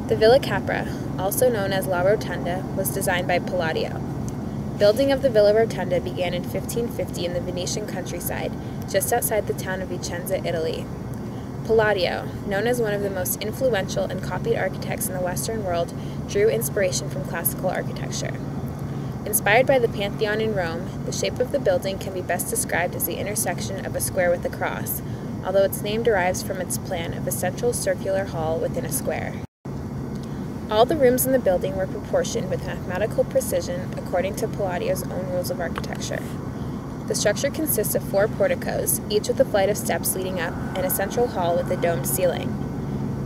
The Villa Capra, also known as La Rotunda, was designed by Palladio. Building of the Villa Rotunda began in 1550 in the Venetian countryside, just outside the town of Vicenza, Italy. Palladio, known as one of the most influential and copied architects in the Western world, drew inspiration from classical architecture. Inspired by the Pantheon in Rome, the shape of the building can be best described as the intersection of a square with a cross, although its name derives from its plan of a central circular hall within a square. All the rooms in the building were proportioned with mathematical precision according to Palladio's own rules of architecture. The structure consists of 4 porticos, each with a flight of steps leading up, and a central hall with a domed ceiling.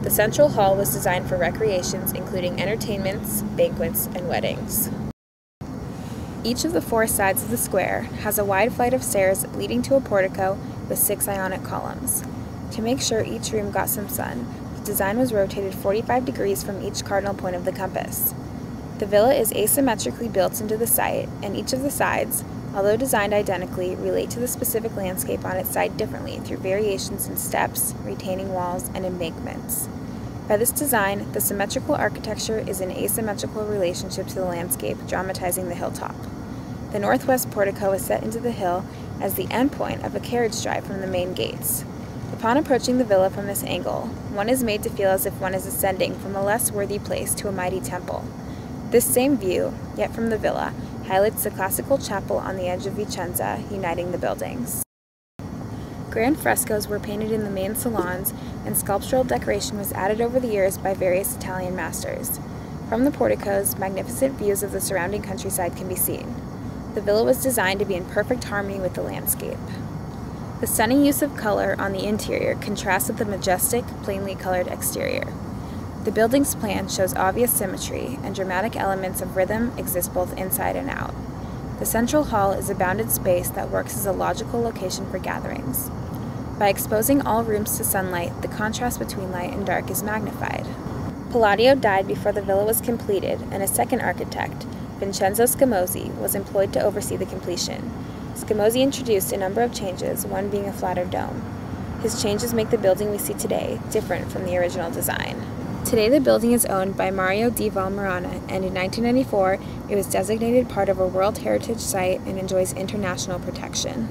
The central hall was designed for recreations including entertainments, banquets, and weddings. Each of the 4 sides of the square has a wide flight of stairs leading to a portico with 6 Ionic columns. To make sure each room got some sun, the design was rotated 45 degrees from each cardinal point of the compass. The villa is asymmetrically built into the site, and each of the sides, although designed identically, relate to the specific landscape on its side differently through variations in steps, retaining walls, and embankments. By this design, the symmetrical architecture is in asymmetrical relationship to the landscape, dramatizing the hilltop. The northwest portico is set into the hill as the endpoint of a carriage drive from the main gates. Upon approaching the villa from this angle, one is made to feel as if one is ascending from a less worthy place to a mighty temple. This same view, yet from the villa, highlights the classical chapel on the edge of Vicenza, uniting the buildings. Grand frescoes were painted in the main salons, and sculptural decoration was added over the years by various Italian masters. From the porticos, magnificent views of the surrounding countryside can be seen. The villa was designed to be in perfect harmony with the landscape. The stunning use of color on the interior contrasts with the majestic, plainly colored exterior. The building's plan shows obvious symmetry, and dramatic elements of rhythm exist both inside and out. The central hall is a bounded space that works as a logical location for gatherings. By exposing all rooms to sunlight, the contrast between light and dark is magnified. Palladio died before the villa was completed, and a second architect, Vincenzo Scamozzi, was employed to oversee the completion. Scamozzi introduced a number of changes, one being a flatter dome. His changes make the building we see today different from the original design. Today the building is owned by Mario di Valmarana, and in 1994 it was designated part of a World Heritage Site and enjoys international protection.